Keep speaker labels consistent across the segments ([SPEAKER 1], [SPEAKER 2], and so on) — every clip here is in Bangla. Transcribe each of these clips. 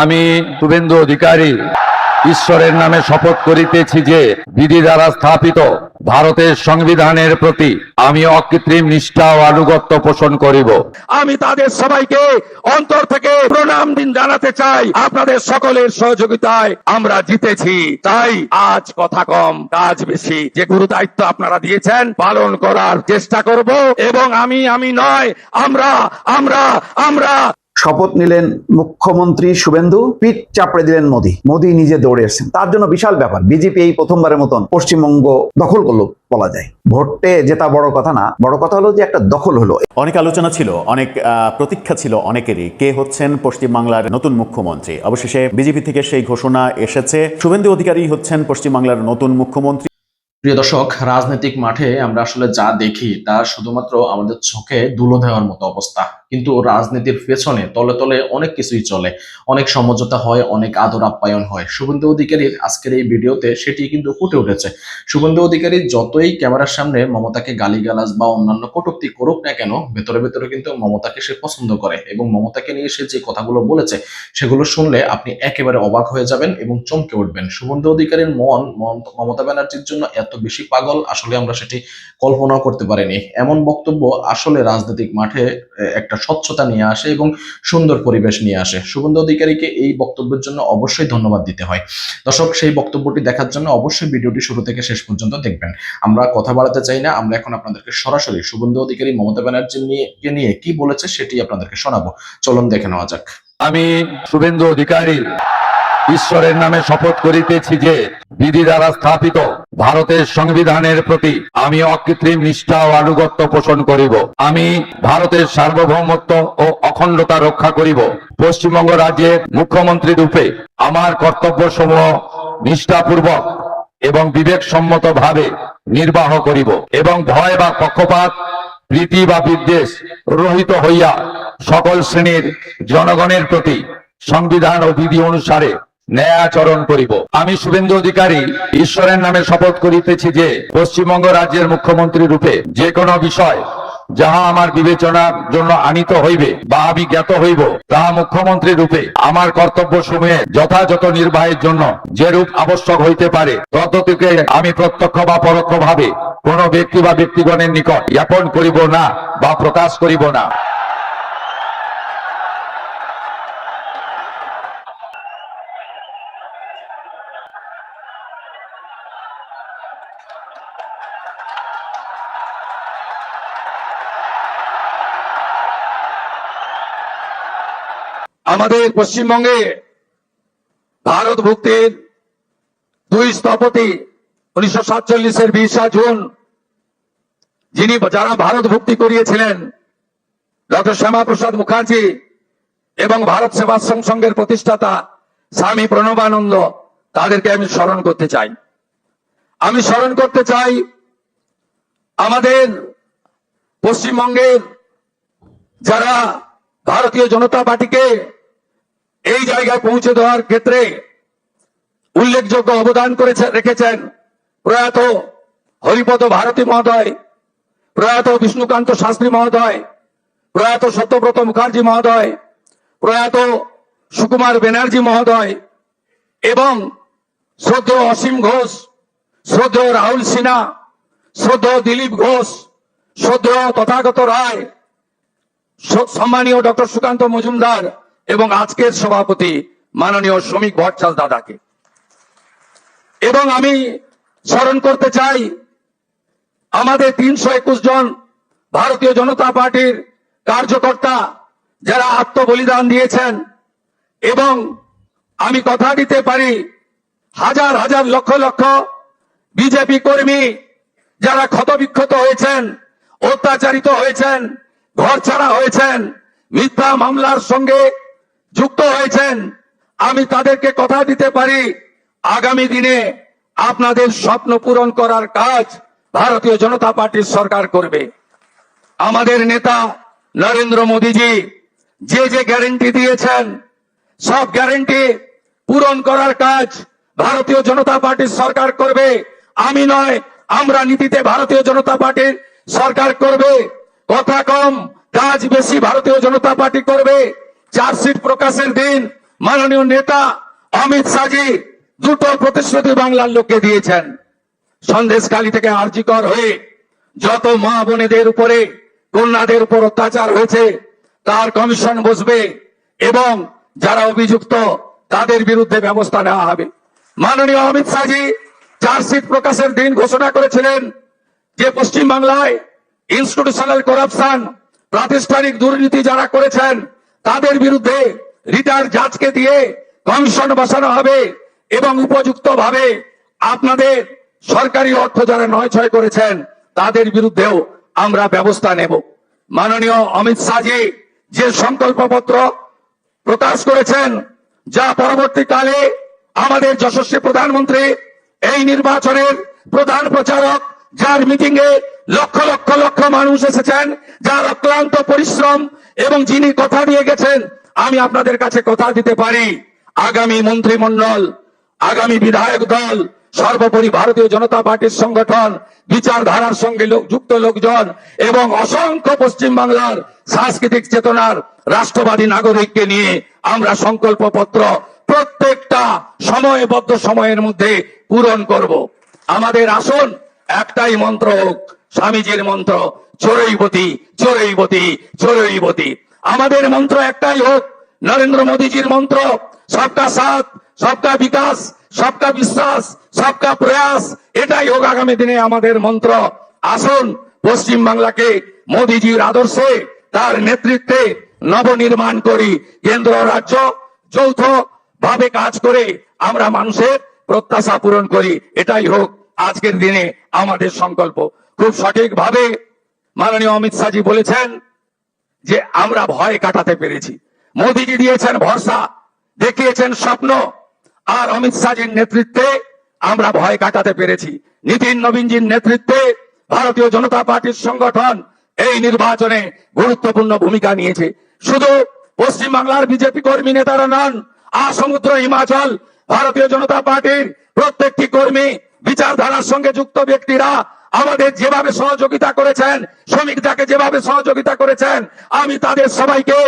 [SPEAKER 1] আমি শুভেন্দু অধিকারী ঈশ্বরের নামে শপথ করিতেছি যে বিধি দ্বারা স্থাপিত ভারতের সংবিধানের প্রতি আমি অকৃত্রিম নিষ্ঠা ও আনুগত্য পোষণ করিব।
[SPEAKER 2] আমি তাদের সবাইকে অন্তর থেকে প্রণাম দিন জানাতে চাই। আপনাদের সকলের সহযোগিতায় আমরা জিতেছি। তাই আজ কথা কম কাজ বেশি। যে গুরু দায়িত্ব আপনারা দিয়েছেন পালন করার চেষ্টা করব এবং আমি নয় আমরা আমরা আমরা
[SPEAKER 3] শপথ নিলেন মুখ্যমন্ত্রী শুভেন্দু, পিঠ চাপড়ে দিলেন মোদী নিজে দৌড়ে এসেছেন। তার জন্য বিশাল ব্যাপার। বিজেপি এই প্রথমবারের মতন পশ্চিমবঙ্গ দখল করলো বলা যায়। ভোটে জেতা বড় কথা না, বড় কথা হলো যে একটা দখল হলো।
[SPEAKER 4] অনেক আলোচনা ছিল, অনেক প্রতীক্ষা ছিল অনেকেরই, কে হচ্ছেন পশ্চিমবাংলার নতুন মুখ্যমন্ত্রী। অবশেষে বিজেপি থেকে সেই ঘোষণা এসেছে, শুভেন্দু অধিকারী হচ্ছেন পশ্চিমবাংলার নতুন মুখ্যমন্ত্রী।
[SPEAKER 5] প্রিয় দর্শক, রাজনৈতিক মাঠে আমরা আসলে যা দেখি তা শুধুমাত্র আমাদের চোখে ধুলো দেওয়ার মতো অবস্থা, কিন্তু রাজনীতির পেছনে তলে তলে অনেক কিছুই চলে, অনেক সমঝোতা হয়, অনেক আদর আপ্যায়ন হয়। শুভেন্দু অধিকারীর আজকের এই ভিডিওতে সেটি কিন্তু ফুটে উঠেছে। শুভেন্দু অধিকারী যতই ক্যামেরার সামনে মমতাকে গালিগালাজ বা অন্যান্য কটূক্তি করুক না কেন, ভেতরে ভেতরে কিন্তু মমতাকে সে পছন্দ করে এবং মমতাকে নিয়ে সে যে কথাগুলো বলেছে সেগুলো শুনলে আপনি একেবারে অবাক হয়ে যাবেন এবং চমকে উঠবেন। শুভেন্দু অধিকারীর মন মমতা ব্যানার্জির জন্য এত বেশি পাগল, আসলে আমরা সেটি কল্পনাও করতে পারিনি। এমন বক্তব্য আসলে রাজনৈতিক মাঠে একটা স্বচ্ছতা নিয়ে আসে এবং সুন্দর পরিবেশ নিয়ে আসে। শুভেন্দু অধিকারীকে এই বক্তব্যের জন্য অবশ্যই ধন্যবাদ দিতে হয়। দর্শক, সেই বক্তব্যটি দেখার জন্য অবশ্যই ভিডিওটি শুরু থেকে শেষ পর্যন্ত দেখবেন। আমরা কথা বাড়াতে চাই না, আমরা এখন আপনাদেরকে সরাসরি শুভেন্দু অধিকারী মমতা ব্যানার্জি নিয়ে কি বলেছে সেটি আপনাদেরকে শোনাবো। চলুন দেখে নেওয়া যাক।
[SPEAKER 1] আমি শুভেন্দু অধিকারী ঈশ্বরের নামে শপথ করিতেছি যে বিধি দ্বারা স্থাপিত ভারতের সংবিধানের প্রতি আমি অকৃত্রিম নিষ্ঠা ও আনুগত্য পোষণ করিব। আমি ভারতের সার্বভৌমত্ব ও অখণ্ডতা রক্ষা করিব। পশ্চিমবঙ্গ রাজ্যের মুখ্যমন্ত্রী রূপে আমার কর্তব্যসমূহ নিষ্ঠাপূর্বক এবং বিবেকসম্মত ভাবে নির্বাহ করিব এবং ভয় বা পক্ষপাত, প্রীতি বা বিদ্বেষ রহিত হইয়া সকল শ্রেণীর জনগণের প্রতি সংবিধান ও বিধি অনুসারে ন্যায় আচরণ করিব। আমি শুভেন্দু অধিকারী ঈশ্বরের নামে শপথ করিতেছি যে পশ্চিমবঙ্গ রাজ্যের মুখ্যমন্ত্রী রূপে যে কোনো বিষয় যাহা আমার বিবেচনার জন্য আনিত হইবে বা আমি জ্ঞাত হইব, তাহা মুখ্যমন্ত্রী রূপে আমার কর্তব্য সমূহে যথাযথ নির্বাহের জন্য যে রূপ আবশ্যক হইতে পারে ততটুকু আমি প্রত্যক্ষ বা পরোক্ষ ভাবে কোন ব্যক্তি বা ব্যক্তিগণের নিকট জ্ঞাপন করিব না বা প্রকাশ করিব না।
[SPEAKER 2] আমাদের পশ্চিমবঙ্গে ভারত ভুক্তির দুই স্থপতি 1947-এর 20 জুন যারা ভারত ভুক্তি করিয়েছিলেন, ডক্টর শ্যামাপ্রসাদ মুখার্জি এবং ভারত সেবাশ্রম সংঘের প্রতিষ্ঠাতা স্বামী প্রণবানন্দ, তাদেরকে আমি স্মরণ করতে চাই। আমি স্মরণ করতে চাই আমাদের পশ্চিমবঙ্গের যারা ভারতীয় জনতা পার্টিকে এই জায়গায় পৌঁছে দেওয়ার ক্ষেত্রে উল্লেখযোগ্য অবদান রেখেছেন প্রয়াত হরিপদ ভারতী মহোদয়, প্রয়াত বিষ্ণুকান্ত শাস্ত্রী মহোদয়, প্রয়াত সত্যব্রত মুখার্জি মহোদয়, প্রয়াত সুকুমার ব্যানার্জি মহোদয় এবং শ্রদ্ধেয় অসীম ঘোষ, শ্রদ্ধেয় রাহুল সিনহা, শ্রদ্ধেয় দিলীপ ঘোষ, শ্রদ্ধেয় তথাগত রায়, সম্মানীয় ডক্টর সুকান্ত মজুমদার এবং আজকের সভাপতি মাননীয় শ্রমিক ভট্টাচার্য দাদাকে। এবং আমি স্মরণ করতে চাই আমাদের 321 জন ভারতীয় জনতা পার্টির কার্যকর্তা যারা আত্মবলিদান দিয়েছেন এবং আমি কথা দিতে পারি হাজার হাজার লক্ষ লক্ষ বিজেপি কর্মী যারা ক্ষতবিক্ষত হয়েছেন, অত্যাচারিত হয়েছেন, ঘর ছাড়া হয়েছেন, মিথ্যা মামলার সঙ্গে যুক্ত হয়েছেন। আমি তাদেরকে কথা দিতে পারি আগামী দিনে আপনাদের স্বপ্ন পূরণ করার কাজ ভারতীয় জনতা পার্টির সরকার করবে। আমাদের নেতা নরেন্দ্র মোদীজি যে গ্যারান্টি দিয়েছেন সব গ্যারান্টি পূরণ করার কাজ ভারতীয় জনতা পার্টির সরকার করবে। আমি নয়, আমরা নীতিতে ভারতীয় জনতা পার্টির সরকার করবে। কথা কম কাজ বেশি ভারতীয় জনতা পার্টি করবে। চার্জশিট প্রকাশের দিন মাননীয় নেতা অমিত শাহজি দুটো প্রতিশ্রুতি বাংলার লোককে দিয়েছেন। সন্দেশখালী থেকে আরজিকর হয়ে যত মা বোনেদের উপরে, কন্যাদের উপর অত্যাচার হয়েছে তার কমিশন বসবে এবং যারা অভিযুক্ত তাদের বিরুদ্ধে ব্যবস্থা নেওয়া হবে। মাননীয় অমিত শাহজি চার্জশিট প্রকাশের দিন ঘোষণা করেছিলেন যে পশ্চিমবাংলায় ইনস্টিটিউশনাল করাপশন, প্রাতিষ্ঠানিক দুর্নীতি যারা করেছেন তাদের বিরুদ্ধে রিটায়ার্ড জাজকে দিয়ে কমিশন বসানো হবে এবং উপযুক্ত ভাবে আপনাদের সরকারি অর্থ যারা নয়ছয় করেছেন তাদের বিরুদ্ধেও আমরা ব্যবস্থা নেব। মাননীয় অমিত শাহজি যে সংকল্পপত্র প্রকাশ করেছেন, যা পরবর্তীকালে আমাদের যশস্বী প্রধানমন্ত্রী এই নির্বাচনের প্রধান প্রচারক, যার মিটিং এ লক্ষ লক্ষ লক্ষ মানুষ এসেছেন, যার অক্লান্ত পরিশ্রম এবং যিনি কথা দিয়ে গেছেন, আমি আপনাদের কাছে কথা দিতে পারি আগামী মন্ত্রিমণ্ডল, আগামী বিধায়ক দল, সর্বোপরি ভারতীয় জনতা পার্টির সংগঠন, বিচারধারার সঙ্গে যুক্ত লোকজন এবং অসংখ্য পশ্চিম বাংলার সাংস্কৃতিক চেতনার রাষ্ট্রবাদী নাগরিককে নিয়ে আমরা সংকল্পপত্র প্রত্যেকটা সময়বদ্ধ সময়ের মধ্যে পূরণ করব। আমাদের আসন একটাই মন্ত্র হোক, স্বামীজির মন্ত্র, চোরৈবতী চোরৈবতী চোরৈবতী। আমাদের মন্ত্র একটাই হোক, নরেন্দ্র মোদীজির মন্ত্র, সবকা সাথ, সবকা বিকাশ, সবকা বিশ্বাস, সবকা প্রয়াস। এটাই হোক আগামী দিনে আমাদের মন্ত্র। আসুন পশ্চিম বাংলাকে মোদীজির আদর্শে, তার নেতৃত্বে নবনির্মাণ করি। কেন্দ্র রাজ্য যৌথ ভাবে কাজ করে আমরা মানুষের প্রত্যাশা পূরণ করি। এটাই হোক আজকের দিনে আমাদের সংকল্প। খুব সঠিকভাবে মাননীয় অমিত শাহজি বলেছেন যে আমরা ভয় কাটাতে পেরেছি। মোদীজি দিয়েছেন ভরসা, দেখিয়েছেন স্বপ্ন, আর অমিত শাহজির নেতৃত্বে আমরা ভয় কাটাতে পেরেছি। নীতিন নবীনজির নেতৃত্বে ভারতীয় জনতা পার্টির সংগঠন এই নির্বাচনে গুরুত্বপূর্ণ ভূমিকা নিয়েছে। শুধু পশ্চিমবাংলার বিজেপি কর্মী নেতারা নন, সমুদ্র হিমাচল ভারতীয় জনতা পার্টির প্রত্যেকটি কর্মী, বিচারধারার সঙ্গে যুক্ত ব্যক্তিরা আমাদের যেভাবে সহযোগিতা করেছেন, শ্রমিকদাকে যেভাবে সহযোগিতা করেছেন, আমি তাদের সবাইকে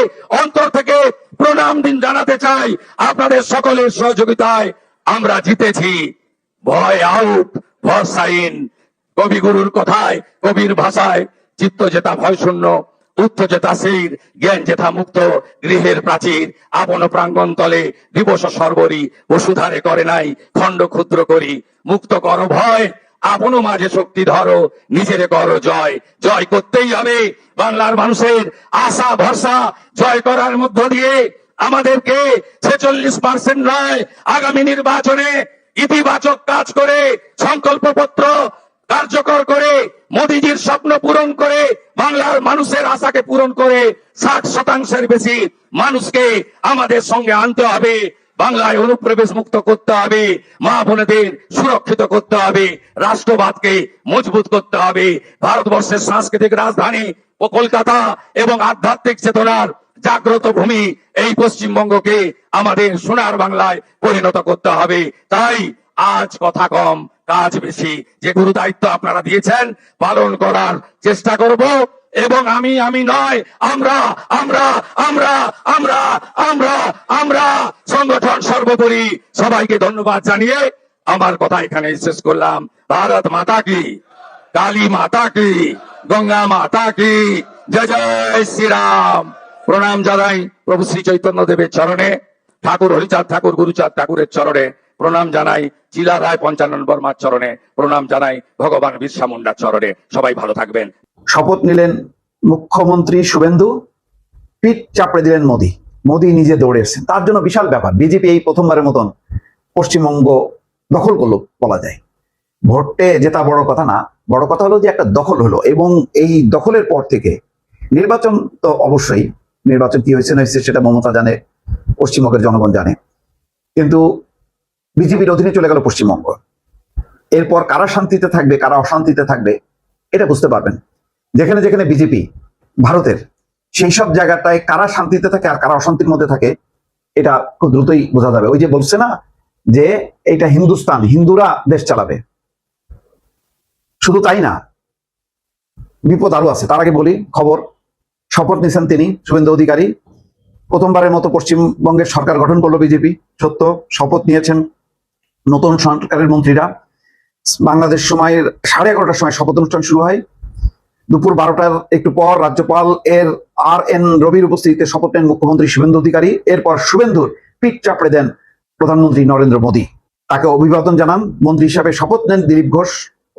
[SPEAKER 2] অন্তর থেকে প্রণাম দিন জানাতে চাই। আপনাদের সকলের সহযোগিতায় আমরা জিতেছি। ভয় আউট, ভরসা ইন। কবিগুরুর কথায়, কবির ভাষায়, চিত্ত যেতা ভয় শূন্য, উত্থ যেতা শির, জ্ঞান যেথা মুক্ত, গৃহের প্রাচীর আপন প্রাঙ্গণ তলে দিবস সর্বরি, বসুধারে করে নাই খণ্ড ক্ষুদ্র করি, মুক্ত কর ভয়, আপনো মাঝে শক্তি ধরো, নিজের করো জয়। জয় করতেই হবে। বাংলার মানুষের আশা ভরসা জয় করার মধ্য দিয়ে আমাদেরকে 46% নয়, আগামী নির্বাচনে ইতিবাচক কাজ করে, সংকল্পপত্র কার্যকর করে, মোদীজির স্বপ্ন পূরণ করে, বাংলার মানুষের আশাকে পূরণ করে 60% বেশি মানুষকে আমাদের সঙ্গে আনতে হবে। বাংলায় অনুপ্রবেশ মুক্ত করতে হবে, মা বোনেদের সুরক্ষিত করতে হবে, রাষ্ট্রবাদকে মজবুত করতে হবে। ভারতবর্ষের সাংস্কৃতিক রাজধানী ও কলকাতা এবং আধ্যাত্মিক চেতনার জাগ্রত ভূমি এই পশ্চিমবঙ্গকে আমাদের সোনার বাংলায় পরিণত করতে হবে। তাই আজ কথা কম, কাজ বেশি। যে গুরু দায়িত্ব আপনারা দিয়েছেন পালন করার চেষ্টা করব এবং আমি নয়, আমরা আমরা আমরা আমরা আমরা আমরা সংগঠন সর্বোপরি। সবাইকে ধন্যবাদ জানিয়ে আমার কথা এখানে শেষ করলাম। ভারত মাতা কি, কালী মাতা কি, গঙ্গা মাতা কি, জয় জয় শ্রীরাম। প্রণাম জানাই প্রভু শ্রী চৈতন্য দেবের চরণে, ঠাকুর হরিচাঁদ ঠাকুর গুরুচাঁদ ঠাকুরের চরণে প্রণাম জানাই, চিলা রায় পঞ্চানন বর্মার চরণে প্রণাম জানাই, ভগবান বিরসা মুন্ডার চরণে। সবাই ভালো থাকবেন।
[SPEAKER 3] শপথ নিলেন মুখ্যমন্ত্রী শুভেন্দু, পিঠ চাপড়ে দিলেন মোদী। মোদী নিজে দৌড়ে এসেছেন, তার জন্য বিশাল ব্যাপার। বিজেপি এই প্রথমবারের মতন পশ্চিমবঙ্গ দখল করলো বলা যায়। ভোটে জেতা বড় কথা না, বড় কথা হলো যে একটা দখল হলো, এবং এই দখলের পর থেকে নির্বাচন তো অবশ্যই, নির্বাচন কি হয়েছে না হয়েছে সেটা মমতা জানে, পশ্চিমবঙ্গের জনগণ জানে, কিন্তু বিজেপির অধীনে চলে গেল পশ্চিমবঙ্গ। এরপর কারা শান্তিতে থাকবে, কারা অশান্তিতে থাকবে এটা বুঝতে পারবেন। যেখানে যেখানে বিজেপি ভারতের, সেই সব জায়গাটায় কারা শান্তিতে থাকে আর কারা অশান্তির মধ্যে থাকে এটা খুব দ্রুতই বোঝা যাবে। ওই যে বলছে না যে এটা হিন্দুস্তান, হিন্দুরা দেশ চালাবে, শুধু তাই না, বিপদ আরো আছে। তার আগে বলি খবর, শপথ নিয়েছেন তিনি, শুভেন্দু অধিকারী। প্রথমবারের মতো পশ্চিমবঙ্গের সরকার গঠন করলো বিজেপি, সত্য। শপথ নিয়েছেন নতুন সরকারের মন্ত্রীরা। বাংলাদেশ সময়ের 11:30টার সময় শপথ অনুষ্ঠান শুরু হয়। দুপুর 12টার একটু পর রাজ্যপাল আর.এন. রবির উপস্থিতিতে শপথ নেন মুখ্যমন্ত্রী শুভেন্দু অধিকারী। এরপর শুভেন্দুর পিঠ চাপড়ে দেন প্রধানমন্ত্রী নরেন্দ্র মোদী। তাকে অভিবাদন জানান। মন্ত্রী হিসাবে শপথ নেন দিলীপ ঘোষ,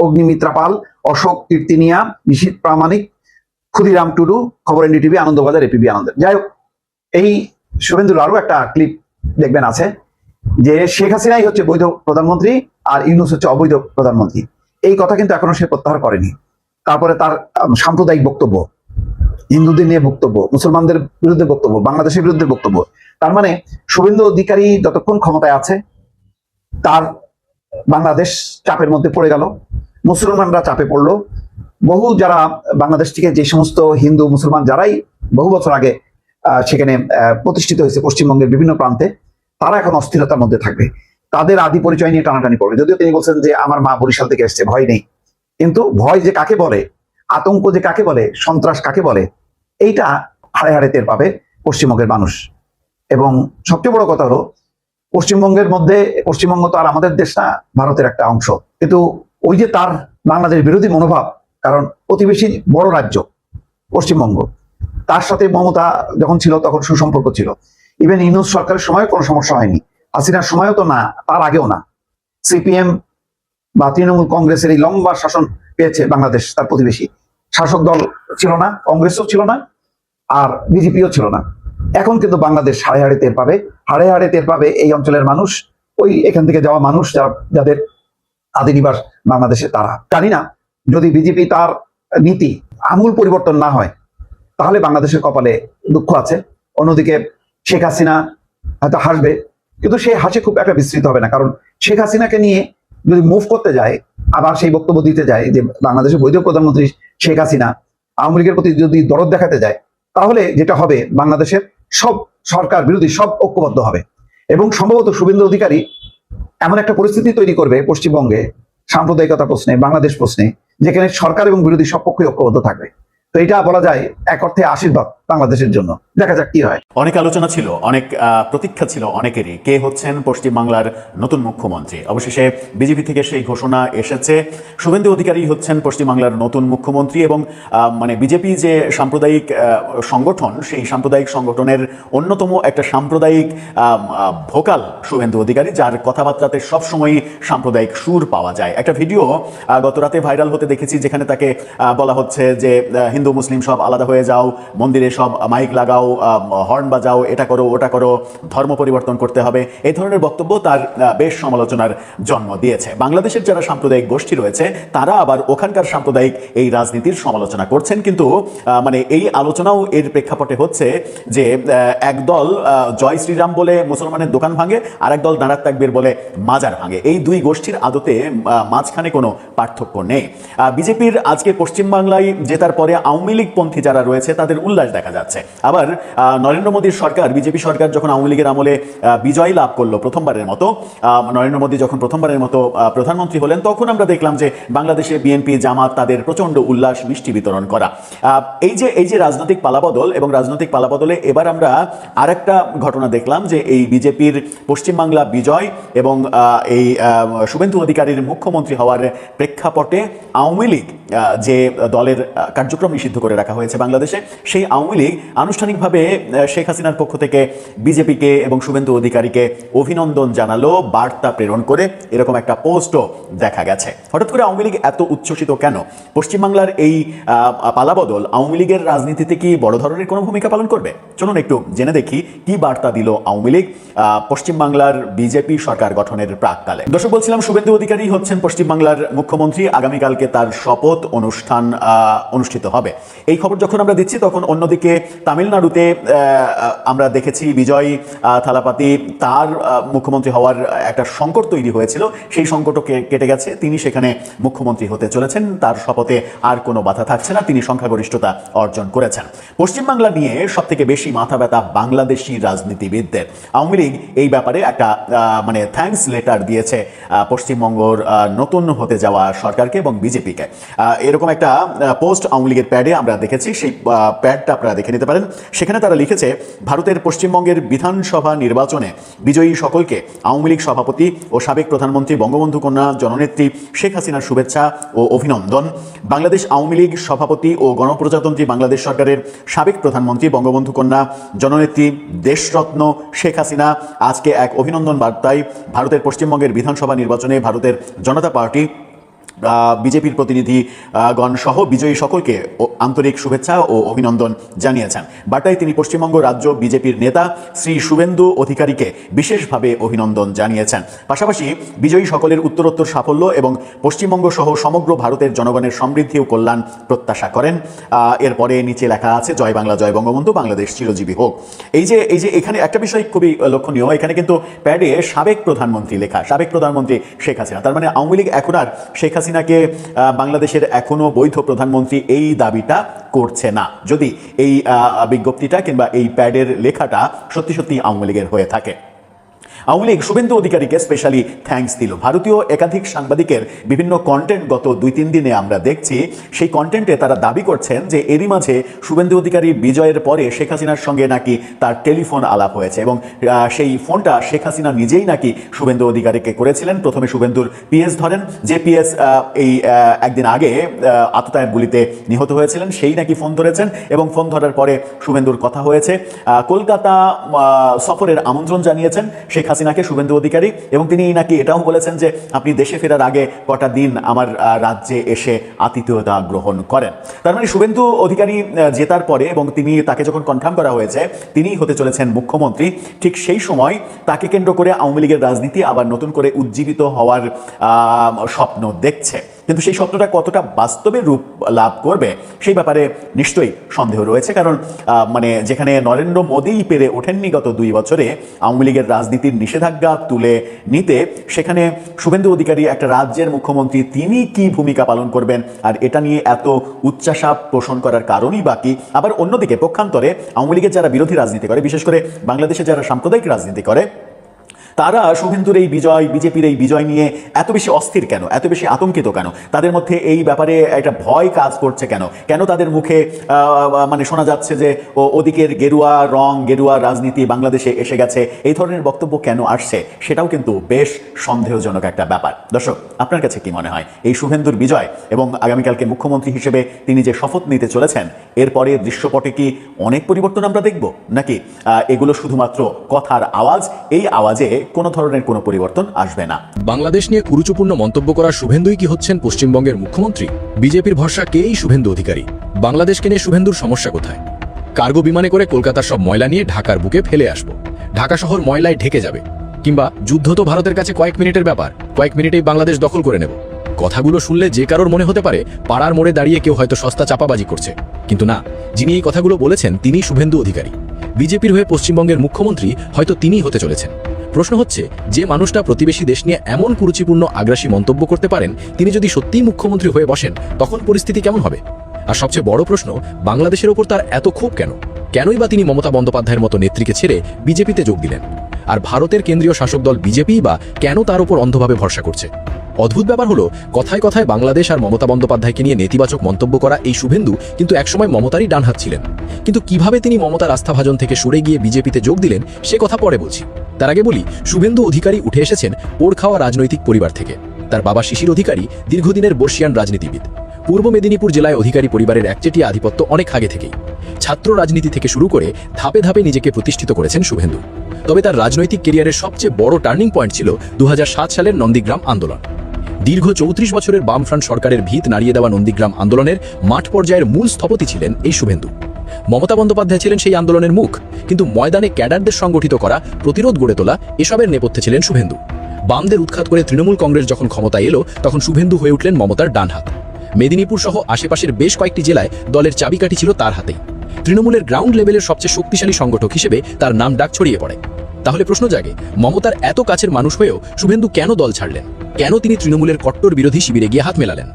[SPEAKER 3] অগ্নিমিত্রা পাল, অশোক কীর্তিনিয়া, নিশীথ প্রামাণিক, ক্ষুদিরাম টুডু, খবর এনডিটিভি, আনন্দবাজার, এপিবি আনন্দের। যাই হোক, এই শুভেন্দুর আরো একটা ক্লিপ দেখবেন আছে, যে শেখ হাসিনাই হচ্ছে বৈধ প্রধানমন্ত্রী আর ইউনূস হচ্ছে অবৈধ প্রধানমন্ত্রী। এই কথা কিন্তু এখনো সে প্রত্যাহার করেনি। তারপরে তার সাম্প্রদায়িক বক্তব্য, হিন্দুদের নিয়ে বক্তব্য, মুসলমানদের বিরুদ্ধে বক্তব্য, বাংলাদেশের বিরুদ্ধে বক্তব্য। তার মানে শুভেন্দু অধিকারী যতক্ষণ ক্ষমতায় আছে তার বাংলাদেশ চাপের মধ্যে পড়ে গেল, মুসলমানরা চাপে পড়লো। বহু যারা বাংলাদেশ থেকে যে সমস্ত হিন্দু মুসলমান যারাই বহু বছর আগে সেখানে প্রতিষ্ঠিত হয়েছে পশ্চিমবঙ্গের বিভিন্ন প্রান্তে, তারা এখন অস্থিরতার মধ্যে থাকবে। তাদের আদি পরিচয় নিয়ে টানাটানি পড়বে। যদিও তিনি বলছেন যে আমার মা বরিশাল থেকে এসছে, ভয় নেই। কিন্তু ভয় যে কাকে বলে, আতঙ্ক যে কাকে বলে, সন্ত্রাস কাকে বলে, এইটা হাড়ে হাড়ে টের পাবে পশ্চিমবঙ্গের মানুষ। এবং সবচেয়ে বড় কথা হলো, পশ্চিমবঙ্গের মধ্যে, পশ্চিমবঙ্গ তো আর আমাদের দেশ না, ভারতের একটা অংশ, কিন্তু ওই যে তার বাংলাদেশ বিরোধী মনোভাব, কারণ প্রতিবেশী বড় রাজ্য পশ্চিমবঙ্গ, তার সাথে মমতা যখন ছিল তখন সুসম্পর্ক ছিল। ইভেন ইউনূস সরকারের সময় কোনো সমস্যা হয়নি, হাসিনার সময়ও তো না, তার আগেও না। সিপিএম বা তৃণমূল কংগ্রেসের এই লম্বা শাসন পেয়েছে বাংলাদেশ, তার প্রতিবেশী। শাসক দল ছিল না, কংগ্রেসও ছিল না, আর বিজেপিও ছিল না। এখন কিন্তু বাংলাদেশ হাড়ে হাড়ে টের পাবে, হাড়ে হাড়ে টের পাবে এই অঞ্চলের মানুষ, ওই এখান থেকে যাওয়া মানুষ যাদের আদি নিবাস বাংলাদেশে। তারা জানি না, যদি বিজেপি তার নীতি আমূল পরিবর্তন না হয় তাহলে বাংলাদেশের কপালে দুঃখ আছে। অন্যদিকে শেখ হাসিনা হয়তো হাসবে, কিন্তু সে হাসি খুব একটা বিস্তৃত হবে না, কারণ শেখ হাসিনাকে নিয়ে যদি মুভ করতে যায়, আবার সেই বক্তব্য দিতে যায় যে বাংলাদেশের বৈধ প্রধানমন্ত্রী শেখ হাসিনা, আওয়ামী লীগের প্রতি যদি দরদ দেখাতে যায়, তাহলে যেটা হবে, বাংলাদেশের সব সরকার বিরোধী সব ঐক্যবদ্ধ হবে। এবং সম্ভবত শুভেন্দু অধিকারী এমন একটা পরিস্থিতি তৈরি করবে পশ্চিমবঙ্গে সাম্প্রদায়িকতা প্রশ্নে, বাংলাদেশ প্রশ্নে, যেখানে সরকার এবং বিরোধী সব পক্ষই ঐক্যবদ্ধ থাকবে। তো এটা বলা যায় এক অর্থে আশীর্বাদ বাংলাদেশের জন্য। দেখা যাক কি হয়।
[SPEAKER 4] অনেক আলোচনা ছিল, অনেক প্রতীক্ষা ছিল অনেকেরই, কে হচ্ছেন পশ্চিমবাংলার নতুন মুখ্যমন্ত্রী। অবশেষে বিজেপি থেকে সেই ঘোষণা এসেছে, শুভেন্দু অধিকারী হচ্ছেন পশ্চিমবাংলার নতুন মুখ্যমন্ত্রী। এবং মানে বিজেপি যে সাম্প্রদায়িক সংগঠন, সেই সাম্প্রদায়িক সংগঠনের অন্যতম একটা সাম্প্রদায়িক ভোকাল শুভেন্দু অধিকারী, যার কথাবার্তাতে সবসময়ই সাম্প্রদায়িক সুর পাওয়া যায়। একটা ভিডিও গত রাতে ভাইরাল হতে দেখেছি, যেখানে তাকে বলা হচ্ছে যে হিন্দু মুসলিম সব আলাদা হয়ে যাও, মন্দিরে সব মাইক লাগাও, হর্ন বাজাও, এটা করো ওটা করো, ধর্ম পরিবর্তন করতে হবে। এই ধরনের বক্তব্য তার বেশ সমালোচনার জন্ম দিয়েছে। বাংলাদেশের যারা সাম্প্রদায়িক গোষ্ঠী রয়েছে তারা আবার ওখানকার সাম্প্রদায়িক এই রাজনীতির সমালোচনা করছেন। কিন্তু মানে এই আলোচনাও এর প্রেক্ষাপটে হচ্ছে যে একদল জয় শ্রীরাম বলে মুসলমানের দোকান ভাঙে, আর একদল নারাত তাকবীর বলে মাজার ভাঙে। এই দুই গোষ্ঠীর আদতে মাঝখানে কোনো পার্থক্য নেই। বিজেপির আজকে পশ্চিমবাংলায় জেতার পরে আওয়ামী লীগ পন্থী যারা রয়েছে তাদের উল্লাস দেখা যাচ্ছে। আবার নরেন্দ্র মোদীর সরকার, বিজেপি সরকার যখন আওয়ামী লীগের আমলে বিজয় লাভ করলো প্রথমবারের মতো, নরেন্দ্র মোদী যখন প্রথমবারের মতো প্রধানমন্ত্রী হলেন, তখন আমরা দেখলাম যে বাংলাদেশে বিএনপি জামাত তাদের প্রচন্ড উল্লাস মিষ্টি বিতরণ করা। এই যে রাজনৈতিক পালাবদল, এবং রাজনৈতিক পালাবদলে এবার আমরা আরেকটা ঘটনা দেখলাম, যে এই বিজেপির পশ্চিমবাংলা বিজয় এবং এই শুভেন্দু অধিকারীর মুখ্যমন্ত্রী হওয়ার প্রেক্ষাপটে আওয়ামী লীগ যে দলের কার্যক্রম নিষিদ্ধ করে রাখা হয়েছে বাংলাদেশে, সেই আওয়ামী লীগ আনুষ্ঠানিকভাবে শেখ হাসিনার পক্ষ থেকে বিজেপিকে এবং শুভেন্দু অধিকারীকে অভিনন্দন জানালো, বার্তা প্রেরণ করে এরকম একটা পোস্টও দেখা গেছে। হঠাৎ করে আওয়ামী লীগ এত উচ্ছ্বসিত কেন? পশ্চিমবাংলার এই পালাবদল আওয়ামী লীগের রাজনীতিতে কি বড় ধরনের কোনো ভূমিকা পালন করবে? চলুন একটু জেনে দেখি কি বার্তা দিল আওয়ামী লীগ পশ্চিমবাংলার বিজেপি সরকার গঠনের প্রাককালে। দর্শক, বলছিলাম শুভেন্দু অধিকারী হচ্ছেন পশ্চিমবাংলার মুখ্যমন্ত্রী। আগামীকালকে তার শপথ অনুষ্ঠান অনুষ্ঠিত হবে। এই খবর যখন আমরা দিচ্ছি, তখন অন্যদিকে তামিলনাড়ুতে আমরা দেখেছি বিজয় থালাপাতি, তার মুখ্যমন্ত্রী হওয়ার একটা সংকট তৈরি হয়েছিল, সেই সংকটও কেটে গেছে। তিনি সেখানে মুখ্যমন্ত্রী হতে চলেছেন, তার শপথে আর কোনো বাধা থাকছে না, তিনি সংখ্যাগরিষ্ঠতা অর্জন করেছেন। পশ্চিমবাংলা নিয়ে সব থেকে বেশি মাথা ব্যথা বাংলাদেশি রাজনীতিবিদদের। আওয়ামী লীগ এই ব্যাপারে একটা মানে থ্যাঙ্কস লেটার দিয়েছে পশ্চিমবঙ্গর নতুন হতে যাওয়া সরকারকে এবং বিজেপিকে। এরকম একটা পোস্ট আওয়ামী লীগের প্যাডে আমরা দেখেছি, সেই প্যাডটা আপনারা দেখে নিতে পারেন। সেখানে তারা লিখেছে, ভারতের পশ্চিমবঙ্গের বিধানসভা নির্বাচনে বিজয়ী সকলকে আওয়ামী লীগ সভাপতি ও সাবেক প্রধানমন্ত্রী বঙ্গবন্ধু কন্যা জননেত্রী শেখ হাসিনার শুভেচ্ছা ও অভিনন্দন। বাংলাদেশ আওয়ামী লীগ সভাপতি ও গণপ্রজাতন্ত্রী বাংলাদেশ সরকারের সাবেক প্রধানমন্ত্রী বঙ্গবন্ধু কন্যা জননেত্রী দেশরত্ন শেখ হাসিনা আজকে এক অভিনন্দন বার্তায় ভারতের পশ্চিমবঙ্গের বিধানসভা নির্বাচনে ভারতের জনতা পার্টি বিজেপির প্রতিনিধিগণ সহ বিজয়ী সকলকে আন্তরিক শুভেচ্ছা ও অভিনন্দন জানিয়েছেন। বার্তায় তিনি পশ্চিমবঙ্গ রাজ্য বিজেপির নেতা শ্রী শুভেন্দু অধিকারীকে বিশেষভাবে অভিনন্দন জানিয়েছেন। পাশাপাশি বিজয়ী সকলের উত্তরোত্তর সাফল্য এবং পশ্চিমবঙ্গ সহ সমগ্র ভারতের জনগণের সমৃদ্ধি ও কল্যাণ প্রত্যাশা করেন। এরপরে নিচে লেখা আছে, জয় বাংলা জয় বঙ্গবন্ধু, বাংলাদেশ চিরজীবী হোক। এই যে এখানে একটা বিষয় খুবই লক্ষণীয়, এখানে কিন্তু প্যাডে সাবেক প্রধানমন্ত্রী লেখা, সাবেক প্রধানমন্ত্রী শেখ হাসিনা। তার মানে আওয়ামী লীগ এখন আর শেখ হাসিনাকে বাংলাদেশের এখনো বৈধ প্রধানমন্ত্রী এই দাবিটা করছে না, যদি এই বিজ্ঞপ্তিটা কিংবা এই প্যাডের লেখাটা সত্যি সত্যি আওয়ামী লীগের হয়ে থাকে। আওয়ামী লীগ শুভেন্দু অধিকারীকে স্পেশালি থ্যাঙ্কস দিল। ভারতীয় একাধিক সাংবাদিকের বিভিন্ন কন্টেন্ট গত 2-3 দিনে আমরা দেখছি, সেই কন্টেন্টে তারা দাবি করছেন যে এরই মাঝে শুভেন্দু অধিকারী বিজয়ের পরে শেখ হাসিনার সঙ্গে নাকি তার টেলিফোন আলাপ হয়েছে এবং সেই ফোনটা শেখ হাসিনা নিজেই নাকি শুভেন্দু অধিকারীকে করেছিলেন। প্রথমে শুভেন্দুর পিএস ধরেন, যে পিএস এই একদিন আগে আততায়ের গুলিতে নিহত হয়েছিলেন, সেই নাকি ফোন ধরেছেন এবং ফোন ধরার পরে শুভেন্দুর কথা হয়েছে। কলকাতা সফরের আমন্ত্রণ জানিয়েছেন শেখ হাসিনাকে শুভেন্দু অধিকারী এবং তিনি নাকি এটাও বলেছেন যে আপনি দেশে ফেরার আগে কটা দিন আমার রাজ্যে এসে আতিথেয়তা গ্রহণ করেন। তার মানে শুভেন্দু অধিকারী জেতার পরে এবং তাকে যখন কনফার্ম করা হয়েছে তিনি হতে চলেছেন মুখ্যমন্ত্রী, ঠিক সেই সময় তাকে কেন্দ্র করে আওয়ামী লীগের রাজনীতি আবার নতুন করে উজ্জীবিত হওয়ার স্বপ্ন দেখছে। কিন্তু সেই স্বপ্নটা কতটা বাস্তবে রূপ লাভ করবে সেই ব্যাপারে নিশ্চয়ই সন্দেহ রয়েছে, কারণ মানে যেখানে নরেন্দ্র মোদীই পেরে ওঠেননি গত 2 বছরে আওয়ামী লীগের রাজনীতির নিষেধাজ্ঞা তুলে নিতে, সেখানে শুভেন্দু অধিকারী একটা রাজ্যের মুখ্যমন্ত্রী, তিনি কি ভূমিকা পালন করবেন আর এটা নিয়ে এত উচ্চাশা পোষণ করার কারণই বাকি। আবার অন্যদিকে পক্ষান্তরে আওয়ামী লীগের যারা বিরোধী রাজনীতি করে, বিশেষ করে বাংলাদেশে যারা সাম্প্রদায়িক রাজনীতি করে, তারা শুভেন্দুর এই বিজয়, বিজেপির এই বিজয় নিয়ে এত বেশি অস্থির কেন, এত বেশি আতঙ্কিত কেন, তাদের মধ্যে এই ব্যাপারে একটা ভয় কাজ করছে কেন, কেন তাদের মুখে মানে শোনা যাচ্ছে যে ওদিকের গেরুয়া রং, গেরুয়া রাজনীতি বাংলাদেশে এসে গেছে, এই ধরনের বক্তব্য কেন আসছে, সেটাও কিন্তু বেশ সন্দেহজনক একটা ব্যাপার। দর্শক, আপনার কাছে কি মনে হয় এই শুভেন্দুর বিজয় এবং আগামীকালকে মুখ্যমন্ত্রী হিসেবে তিনি যে শপথ নিতে চলেছেন, এরপরে দৃশ্যপটে কি অনেক পরিবর্তন আমরা দেখব, নাকি এগুলো শুধুমাত্র কথার আওয়াজ, এই আওয়াজে কোনো ধরনের কোনো পরিবর্তন আসবে না?
[SPEAKER 6] বাংলাদেশ নিয়ে কুরুচিপূর্ণ মন্তব্য করা শুভেন্দুই কি হচ্ছেন পশ্চিমবঙ্গের মুখ্যমন্ত্রী? বিজেপির ভরসা কেই শুভেন্দু অধিকারী। বাংলাদেশকে নিয়ে শুভেন্দুর সমস্যা কোথায়? কার্গো বিমানে করে কলকাতার সব ময়লা নিয়ে ঢাকার বুকে ফেলে আসবো, ঢাকা শহর ময়লায় ঢেকে যাবে, কিংবা যুদ্ধ তো ভারতের কাছে কয়েক মিনিটের ব্যাপার, কয়েক মিনিটেই বাংলাদেশ দখল করে নেব। কথাগুলো শুনলে যে কারোর মনে হতে পারে পাড়ার মোড়ে দাঁড়িয়ে কেউ হয়তো সস্তা চাপাবাজি করছে, কিন্তু না, যিনি এই কথাগুলো বলেছেন তিনি শুভেন্দু অধিকারী। বিজেপির হয়ে পশ্চিমবঙ্গের মুখ্যমন্ত্রী হয়তো তিনিই হতে চলেছেন। প্রশ্ন হচ্ছে, যে মানুষটা প্রতিবেশী দেশ নিয়ে এমন কুরুচিপূর্ণ আগ্রাসী মন্তব্য করতে পারেন, তিনি যদি সত্যিই মুখ্যমন্ত্রী হয়ে বসেন তখন পরিস্থিতি কেমন হবে? আর সবচেয়ে বড় প্রশ্ন, বাংলাদেশের ওপর তার এত ক্ষোভ কেন? কেনই বা তিনি মমতা বন্দ্যোপাধ্যায়ের মতো নেত্রীকে ছেড়ে বিজেপিতে যোগ দিলেন? আর ভারতের কেন্দ্রীয় শাসক দল বিজেপিই বা কেন তার উপর অন্ধভাবে ভরসা করছে? অদ্ভুত ব্যাপার হলো, কথায় কথায় বাংলাদেশ আর মমতা বন্দ্যোপাধ্যায়কে নিয়ে নেতিবাচক মন্তব্য করা এই শুভেন্দু কিন্তু একসময় মমতারই ডানহাত ছিলেন। কিন্তু কিভাবে তিনি মমতার আস্থাভাজন থেকে সরে গিয়ে বিজেপিতে যোগ দিলেন সে কথা পরে বলছি। তার আগে বলি, শুভেন্দু অধিকারী উঠে এসেছেন পোড় খাওয়া রাজনৈতিক পরিবার থেকে। তার বাবা শিশির অধিকারী দীর্ঘদিনের বর্ষিয়ান রাজনীতিবিদ। পূর্ব মেদিনীপুর জেলায় অধিকারী পরিবারের একচেটিয়া আধিপত্য অনেক আগে থেকেই। ছাত্র রাজনীতি থেকে শুরু করে ধাপে ধাপে নিজেকে প্রতিষ্ঠিত করেছেন শুভেন্দু। তবে তার রাজনৈতিক কেরিয়ারের সবচেয়ে বড় টার্নিং পয়েন্ট ছিল 2007 সালের নন্দীগ্রাম আন্দোলন। দীর্ঘ 34 বছরের বামফ্রন্ট সরকারের ভিত নাড়িয়ে দেওয়া নন্দীগ্রাম আন্দোলনের মাঠ পর্যায়ের মূল স্থপতি ছিলেন এই শুভেন্দু। মমতা বন্দ্যোপাধ্যায় ছিলেন সেই আন্দোলনের মুখ, কিন্তু ময়দানে ক্যাডারদের সংগঠিত করা, প্রতিরোধ গড়ে তোলা, এসবের নেপথ্যে ছিলেন শুভেন্দু। বামদের উৎখাত করে তৃণমূল কংগ্রেস যখন ক্ষমতায় এলো, তখন শুভেন্দু হয়ে উঠলেন মমতার ডান হাত। মেদিনীপুর সহ আশেপাশের বেশ কয়েকটি জেলায় দলের চাবিকাঠি ছিল তার হাতেই। তৃণমূলের গ্রাউন্ড লেভেলের সবচেয়ে শক্তিশালী সংগঠক হিসেবে তার নাম ডাক ছড়িয়ে পড়ে। তাহলে প্রশ্ন জাগে, মমতার এত কাছের মানুষ হয়েও শুভেন্দু কেন দল ছাড়লেন? কেন তিনি তৃণমূলের কট্টর বিরোধী শিবিরে গিয়ে হাত মেলালেন?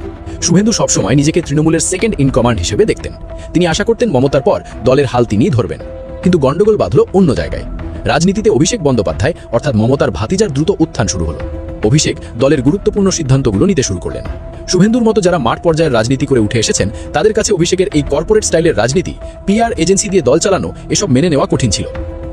[SPEAKER 6] শুভেন্দু সবসময় নিজেকে তৃণমূলের সেকেন্ড ইন কমান্ড হিসেবে দেখতেন। তিনি আশা করতেন মমতার পর দলের হাল তিনিই ধরবেন। কিন্তু গন্ডগোল বাঁধল অন্য জায়গায়। রাজনীতিতে অভিষেক বন্দ্যোপাধ্যায় অর্থাৎ মমতার ভাতিজার দ্রুত উত্থান শুরু হলো। অভিষেক দলের গুরুত্বপূর্ণ সিদ্ধান্তগুলো নিতে শুরু করলেন। শুভেন্দুর মতো যারা মাঠ পর্যায়ের রাজনীতি করে উঠে এসেছেন তাদের কাছে অভিষেকের এই কর্পোরেট স্টাইলের রাজনীতি, পিআর এজেন্সি দিয়ে দল চালানো, এসব মেনে নেওয়া কঠিন ছিল।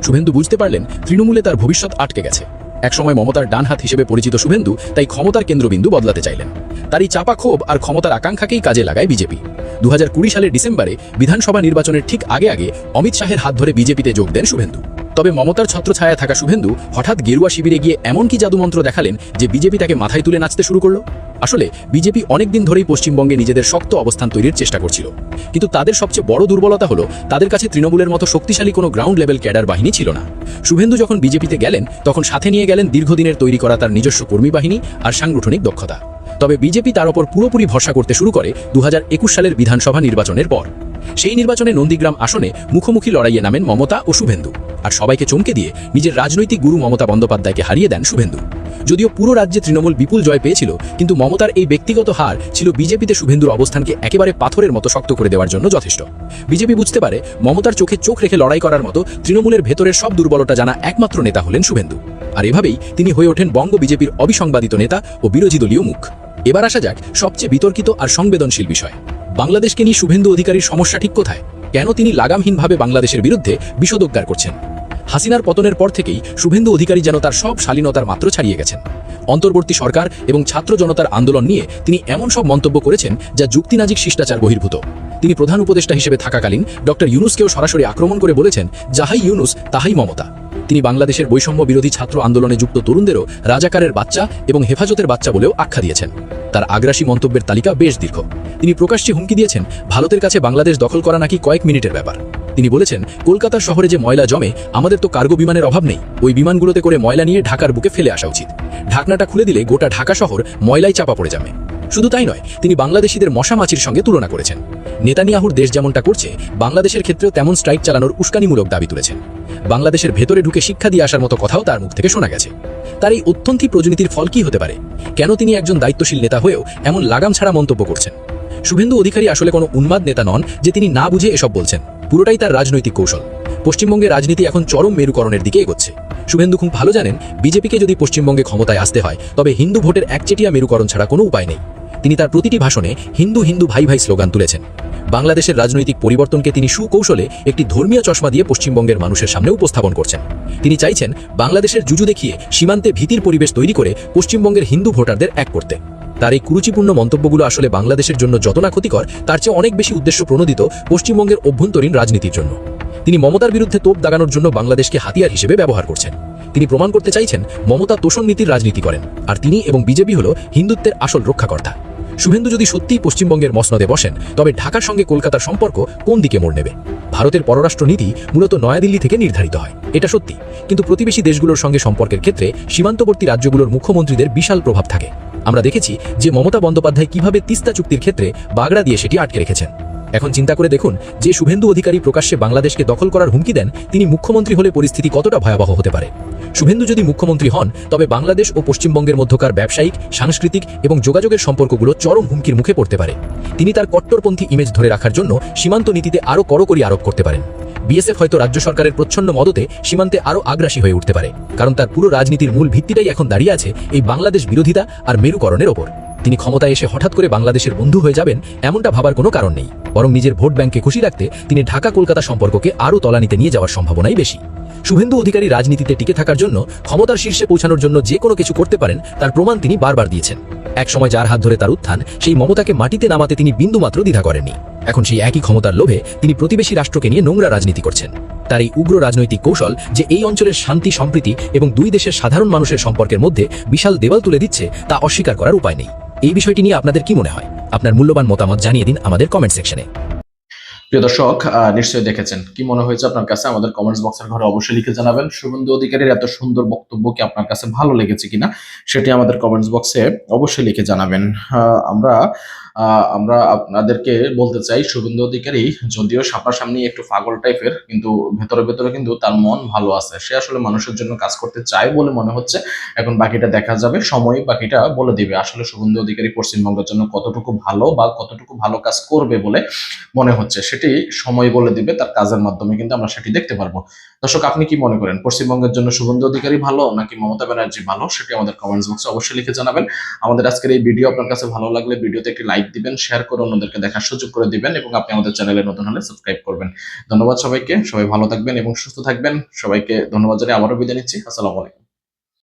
[SPEAKER 6] শুভেন্দু বুঝতে পারলেন তৃণমূলে তার ভবিষ্যৎ আটকে গেছে। একসময় মমতার ডান হাত হিসেবে পরিচিত শুভেন্দু তাই ক্ষমতার কেন্দ্রবিন্দু বদলাতে চাইলেন। তার এই চাপা ক্ষোভ আর ক্ষমতার আকাঙ্ক্ষাকেই কাজে লাগায় বিজেপি। 2020 সালের ডিসেম্বরে বিধানসভা নির্বাচনের ঠিক আগে অমিত শাহের হাত ধরে বিজেপিতে যোগ দেন শুভেন্দু। তবে মমতার ছত্রছায়ায় থাকা শুভেন্দু হঠাৎ গেরুয়া শিবিরে গিয়ে এমন কি জাদুমন্ত্র দেখালেন যে বিজেপি তাকে মাথায় তুলে নাচতে শুরু করলো। আসলে বিজেপি অনেকদিন ধরেই পশ্চিমবঙ্গে নিজেদের শক্ত অবস্থান তৈরির চেষ্টা করছিল, কিন্তু তাদের সবচেয়ে বড় দুর্বলতা হলো তাদের কাছে তৃণমূলের মতো শক্তিশালী কোনো গ্রাউন্ড লেভেল ক্যাডার বাহিনী ছিল না। শুভেন্দু যখন বিজেপিতে গেলেন তখন সাথে নিয়ে গেলেন দীর্ঘদিনের তৈরি করা তার নিজস্ব কর্মী বাহিনী আর সাংগঠনিক দক্ষতা। তবে বিজেপি তার ওপর পুরোপুরি ভরসা করতে শুরু করে 2021 সালের বিধানসভা নির্বাচনের পর। সেই নির্বাচনে নন্দীগ্রাম আসনে মুখোমুখি লড়াইয়ে নামেন মমতা ও শুভেন্দু, আর সবাইকে চমকে দিয়ে নিজের রাজনৈতিক গুরু মমতা বন্দ্যোপাধ্যায়কে হারিয়ে দেন শুভেন্দু। যদিও পুরো রাজ্যে তৃণমূল বিপুল জয় পেয়েছিল, কিন্তু মমতার এই ব্যক্তিগত হার ছিল বিজেপিতে শুভেন্দুর অবস্থানকে একেবারে পাথরের মতো শক্ত করে দেওয়ার জন্য যথেষ্ট। বিজেপি বুঝতে পারে মমতার চোখে চোখ রেখে লড়াই করার মতো তৃণমূলের ভেতরের সব দুর্বলতা জানা একমাত্র নেতা হলেন শুভেন্দু। আর এভাবেই তিনি হয়ে ওঠেন বঙ্গ বিজেপির অবিসংবাদিত নেতা ও বিরোধী দলীয় মুখ। এবার আসা যাক সবচেয়ে বিতর্কিত আর সংবেদনশীল বিষয়, বাংলাদেশকে নিয়ে শুভেন্দু অধিকারীর সমস্যা ঠিক কোথায়? কেন তিনি লাগামহীনভাবে বাংলাদেশের বিরুদ্ধে বিষোদ্গার করছেন? হাসিনার পতনের পর থেকেই শুভেন্দু অধিকারী যেন তার সব শালীনতার মাত্র ছাড়িয়ে গেছেন। অন্তর্বর্তী সরকার এবং ছাত্র জনতার আন্দোলন নিয়ে তিনি এমন সব মন্তব্য করেছেন যা যুক্তিনাজিক শিষ্টাচার বহির্ভূত। তিনি প্রধান উপদেষ্টা হিসেবে থাকাকালীন ডক্টর ইউনুসকেও সরাসরি আক্রমণ করে বলেছেন, যাহাই ইউনুস তাহাই মমতা। তিনি বাংলাদেশের বৈষম্য বিরোধী ছাত্র আন্দোলনে যুক্ত তরুণদেরও রাজাকারের বাচ্চা এবং হেফাজতের বাচ্চা বলেও আখ্যা দিয়েছেন। তার আগ্রাসী মন্তব্যের তালিকা বেশ দীর্ঘ। তিনি প্রকাশ্যে হুমকি দিয়েছেন ভারতের কাছে বাংলাদেশ দখল করা নাকি কয়েক মিনিটের ব্যাপার। তিনি বলেছেন, কলকাতার শহরে যে ময়লা জমে আমাদের তো কার্গো বিমানের অভাব নেই, ওই বিমানগুলোতে করে ময়লা নিয়ে ঢাকার বুকে ফেলে আসা উচিত। ঢাকনাটা খুলে দিলে গোটা ঢাকা শহর ময়লায় চাপা পড়ে যাবে। শুধু তাই নয়, তিনি বাংলাদেশিদের মশা মাছির সঙ্গে তুলনা করেছেন। নেতানিয়াহুর দেশ যেমনটা করছে বাংলাদেশের ক্ষেত্রেও তেমন স্ট্রাইক চালানোর উস্কানিমূলক দাবি তুলেছেন। বাংলাদেশের ভেতরে ঢুকে শিক্ষা দিয়ে আসার মতো কথাও তার মুখ থেকে শোনা গেছে। তার এই অত্যন্তি প্রজনীতির ফল কি হতে পারে? কেন তিনি একজন দায়িত্বশীল নেতা হয়েও এমন লাগাম ছাড়া মন্তব্য করছেন? শুভেন্দু অধিকারী আসলে কোনো উন্মাদ নেতা নন যে তিনি না বুঝে এসব বলছেন। পুরোটাই তার রাজনৈতিক কৌশল। পশ্চিমবঙ্গের রাজনীতি এখন চরম মেরুকরণের দিকে এগোচ্ছে। শুভেন্দু খুব ভালো জানেন বিজেপিকে যদি পশ্চিমবঙ্গে ক্ষমতায় আসতে হয় তবে হিন্দু ভোটের একচেটিয়া মেরুকরণ ছাড়া কোনো উপায় নেই। তিনি তার প্রতিটি ভাষণে হিন্দু হিন্দু ভাই ভাই স্লোগান তুলেছেন। বাংলাদেশের রাজনৈতিক পরিবর্তনকে তিনি সুকৌশলে একটি ধর্মীয় চশমা দিয়ে পশ্চিমবঙ্গের মানুষের সামনে উপস্থাপন করছেন। তিনি চাইছেন বাংলাদেশের জুজু দেখিয়ে সীমান্তে ভীতির পরিবেশ তৈরি করে পশ্চিমবঙ্গের হিন্দু ভোটারদের এক করতে। তার এই কুরুচিপূর্ণ মন্তব্যগুলো আসলে বাংলাদেশের জন্য যত না ক্ষতিকর তার চেয়ে অনেক বেশি উদ্দেশ্য প্রণোদিত পশ্চিমবঙ্গের অভ্যন্তরীণ রাজনীতির জন্য। তিনি মমতার বিরুদ্ধে তোপ দাগানোর জন্য বাংলাদেশকে হাতিয়ার হিসেবে ব্যবহার করছেন। তিনি প্রমাণ করতে চাইছেন মমতা তোষণ নীতির রাজনীতি করেন, আর তিনি এবং বিজেপি হল হিন্দুত্বের আসল রক্ষাকর্তা। শুভেন্দু যদি সত্যিই পশ্চিমবঙ্গের মসনদে বসেন তবে ঢাকার সঙ্গে কলকাতার সম্পর্ক কোন দিকে মোড় নেবে? ভারতের পররাষ্ট্র নীতি মূলত নয়াদিল্লি থেকে নির্ধারিত হয়, এটা সত্যি, কিন্তু প্রতিবেশী দেশগুলোর সঙ্গে সম্পর্কের ক্ষেত্রে সীমান্তবর্তী রাজ্যগুলোর মুখ্যমন্ত্রীদের বিশাল প্রভাব থাকে। আমরা দেখেছি যে মমতা বন্দ্যোপাধ্যায় কিভাবে তিস্তা চুক্তির ক্ষেত্রে বাগড়া দিয়ে সেটি আটকে রেখেছেন। এখন চিন্তা করে দেখুন, যে শুভেন্দু অধিকারী প্রকাশ্যে বাংলাদেশকে দখল করার হুমকি দেন তিনি মুখ্যমন্ত্রী হলে পরিস্থিতি কতটা ভয়াবহ হতে পারে। শুভেন্দু যদি মুখ্যমন্ত্রী হন তবে বাংলাদেশ ও পশ্চিমবঙ্গের মধ্যকার ব্যবসায়িক, সাংস্কৃতিক এবং যোগাযোগের সম্পর্কগুলো চরম হুমকির মুখে পড়তে পারে। তিনি তার কট্টরপন্থী ইমেজ ধরে রাখার জন্য সীমান্ত নীতিতে আরও কড়াকড়ি আরোপ করতে পারেন। বিএসএফ হয়তো রাজ্য সরকারের প্রচ্ছন্ন মদতে সীমান্তে আরও আগ্রাসী হয়ে উঠতে পারে, কারণ তার পুরো রাজনীতির মূল ভিত্তিটাই এখন দাঁড়িয়ে আছে এই বাংলাদেশ বিরোধিতা আর মেরুকরণের ওপর। তিনি ক্ষমতায় এসে হঠাৎ করে বাংলাদেশের বন্ধু হয়ে যাবেন এমনটা ভাবার কোনো কারণ নেই, বরং নিজের ভোট ব্যাংকে খুশি রাখতে তিনি ঢাকা কলকাতা সম্পর্ককে আরও তলানিতে নিয়ে যাওয়ার সম্ভাবনাই বেশি। শুভেন্দু অধিকারী রাজনীতিতে টিকে থাকার জন্য, ক্ষমতার শীর্ষে পৌঁছানোর জন্য যে কোনো কিছু করতে পারেন তার প্রমাণ তিনি বারবার দিয়েছেন। এক সময় যার হাত ধরে তার উত্থান, সেই মমতাকে মাটিতে নামাতে তিনি বিন্দুমাত্র দ্বিধা করেননি। এখন সেই একই ক্ষমতার লোভে তিনি প্রতিবেশী রাষ্ট্রকে নিয়ে নোংরা রাজনীতি করছেন। তার এই উগ্র রাজনৈতিক কৌশল যে এই অঞ্চলের শান্তি, সম্প্রীতি এবং দুই দেশের সাধারণ মানুষের সম্পর্কের মধ্যে বিশাল দেওয়াল তুলে দিচ্ছে তা অস্বীকার করার উপায় নেই। এই বিষয়টি নিয়ে আপনাদের কি মনে হয়? আপনার মূল্যবান মতামত জানিয়ে দিন আমাদের কমেন্ট সেকশনে।
[SPEAKER 5] প্রিয় দর্শক, নিশ্চয়ই দেখেছেন, কি মনে হয়েছে আপনার কাছে আমাদের কমেন্টস বক্সের ঘরে অবশ্যই লিখে জানাবেন। শুভেন্দু অধিকারীর এত সুন্দর বক্তব্য কি আপনার কাছে ভালো লেগেছে কিনা সেটি আমাদের কমেন্টস বক্সে অবশ্যই লিখে জানাবেন। আমরা আমরা আপনাদেরকে বলতে চাই, শুভেন্দু অধিকারী যদিও সামনাসামনি একটু পাগল টাইপের, কিন্তু ভেতরে ভেতরে কিন্তু তার মন ভালো আছে। সে আসলে মানুষের জন্য কাজ করতে চায় বলে মনে হচ্ছে। এখন বাকিটা দেখা যাবে, সময় বাকিটা বলে দিবে আসলে শুভেন্দু অধিকারী পশ্চিমবঙ্গের জন্য কতটুকু ভালো বা কতটুকু ভালো কাজ করবে বলে মনে হচ্ছে, সেটি সময় বলে দিবে। তার কাজের মাধ্যমে কিন্তু আমরা সেটি দেখতে পারবো। দর্শক, আপনি কি মনে করেন পশ্চিমবঙ্গের জন্য শুভেন্দু অধিকারী ভালো নাকি মমতা ব্যানার্জি ভালো, সেটি আমাদের কমেন্টস বক্সে অবশ্যই লিখে জানাবেন। আমাদের আজকের এই ভিডিও আপনার কাছে ভালো লাগলে ভিডিওতে একটি লাইক দিবেন, শেয়ার করে অন্যদেরকে দেখার সুযোগ করে দিবেন, এবং আপনি আমাদের চ্যানেলে নতুন হলে সাবস্ক্রাইব করবেন। ধন্যবাদ সবাইকে, সবাই ভালো থাকবেন এবং সুস্থ থাকবেন। সবাইকে ধন্যবাদ জানিয়ে আবারও বিদায় নিচ্ছি। আসসালামু আলাইকুম।